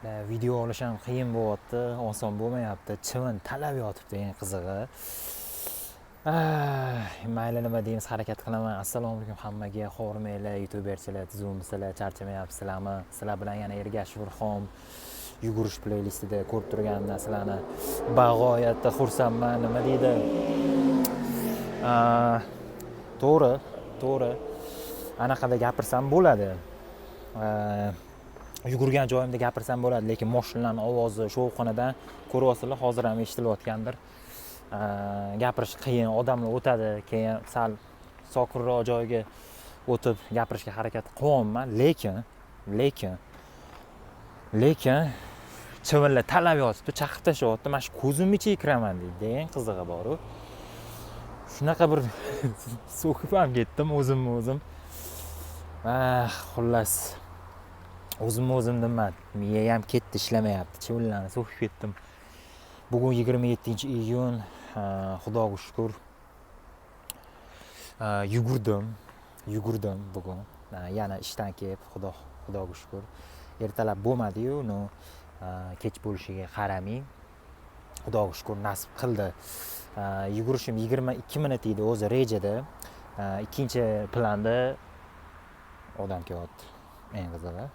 Video olish ham qiyin bo'lyapti, oson bo'lmayapti. Chivin talab yotibdi eng qizig'i. Mayli nima deymiz, harakat qilaman. Assalomu alaykum hammaga, xormanglar, youtuberchilar, tuzumsizlar, charchamayapsizlarmi? Sizlar bilan yana Ergashev Urxon yugurish playlistida ko'rib turganimdan sizlarni bag'oyatda xursandman. Nima deydi? To'g'ri. Anaqada gapirsam bo'ladi. Yugurgan joyimda gapirsam bo'ladi, lekin mashinalarning ovozi shovqinidan ko'ryapsizlar, hozir ham eshitilayotgandir. Gapirish qiyin, odamlar o'tadi, keyin sal sokinroq joyga o'tib gapirishga harakat qilyapman, lekin chivinlar talab yotibdi, chaqib tashlayapti. Mana shu ko'zimni ichiga kiraman deydi, eng qizig'i bor-ku. Shunaqa bir so'kib ham ketdim o'zim. Xullas o'zim nima, miya ham ketdi, ishlamayapti. Chivinlarni so'kib ketdim. Bugun 27-iyun, Xudoga shukr. Yugurdim bugun. Yana ishdan kelib, Xudoga shukr. Ertalab bo'lmadi-yu, kech bo'lishiga qaramang. Xudoga shukr nasib qildi. Yugurishim 22 minut edi o'zi rejada. Ikkinchi planda odam kelyapti. Eng qizig'i.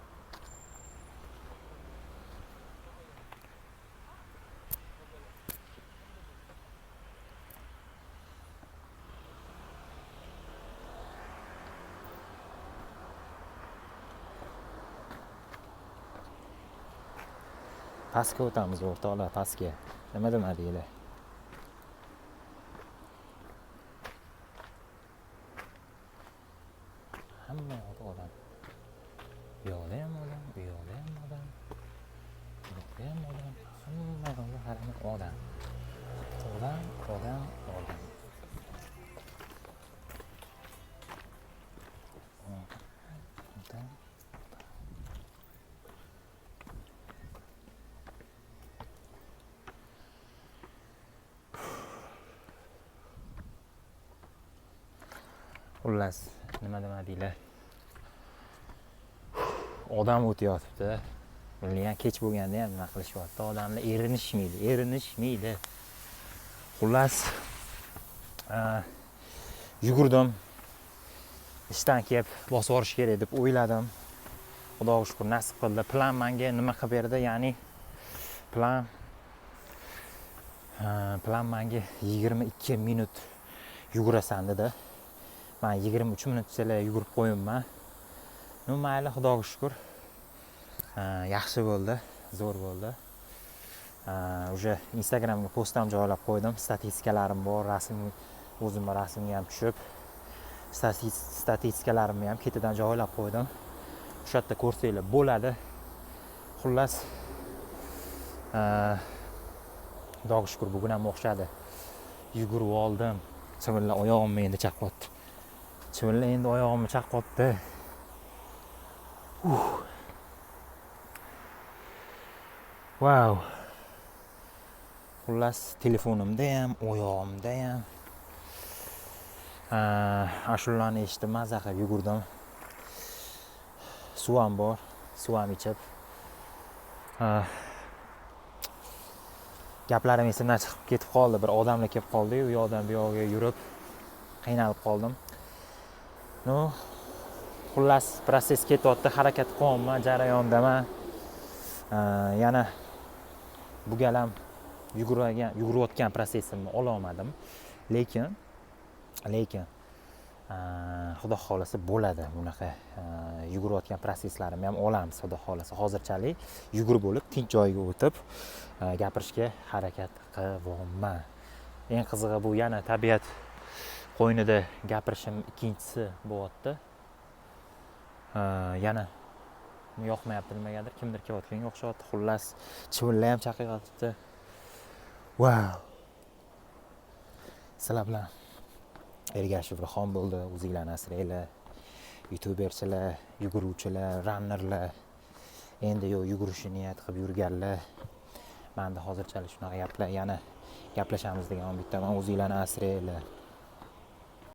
Pastga o'tamiz o'rtoqlar, pastga. Nima deylar? Hamma odam. Bu yoqda ham odam. Hamma odam. Odam. Xullas, nima deylar? Odam o'tayotibdi. Bunlar kech bo'lganda ham nima qilishyapti? Odamlar erinishmaydi. Xullas, yugurdim. Ishdan kelib bosib olish kerak deb o'yladim. Xudoga shukr nasib qildi. Plan menga nima qilib berdi? Ya'ni plan menga 22 minut yugurasan dedi. Men 23 minutchalar yugurib qo'yibman. Mayli, Xudoga shukr. Yaxshi bo'ldi, zo'r bo'ldi. O'sha Instagramga post ham joylab qo'ydim. Statistikalarim bor, o'zimning rasmimni ham tushib, statistikalarimni ham ketidan joylab qo'ydim. O'sha yerda ko'rsanglar bo'ladi. Xullas, Xudoga shukr bugun ham o'xshadi. Yugurib oldim. Chivinlar oyog'imni endi chaqyapti. Wow. Xullas, telefonimda ham, oyog'imda ham ashulalarni eshitib maza qilib yugurdim. Suv ham bor, suv ham ichib. Gaplarim esimdan chiqib ketib qoldi. Bir odamlar kelib qoldi-yu, u yoqdan bu yoqqa yurib qiynalib qoldim. Xullas, proses ketyapti, harakat qilyapman, jarayondaman. Yana bu galam yugurayotgan prosesimni ololmadim. Lekin Xudo xolasa bo'ladi bunaqa. Yugurayotgan proseslarimni ham olamiz, Xudo xolasa. Hozirchalik yugurib bo'lib, tinch joyga o'tib, gapirishga harakat qilyapman. Eng qizig'i bu yana tabiat qo'ynida gapirishim ikkinchisi bo'lyapti. Yana yoqmayapti nimagadir, kimdir kelayotganga o'xshyapti. Xullas, chivinlar ham chaqiryapti. Wow. Sizlar bilan Ergashev Urxon bo'ldi. O'zinglarni asranglar. Youtuberchilar, yuguruvchilar, runnerlar. Endi yugurishni niyat qilib yurganlar. Menda hozirchalik shunaqa gaplar, yana gaplashamiz degan umiddaman. O'zinglarni asranglar.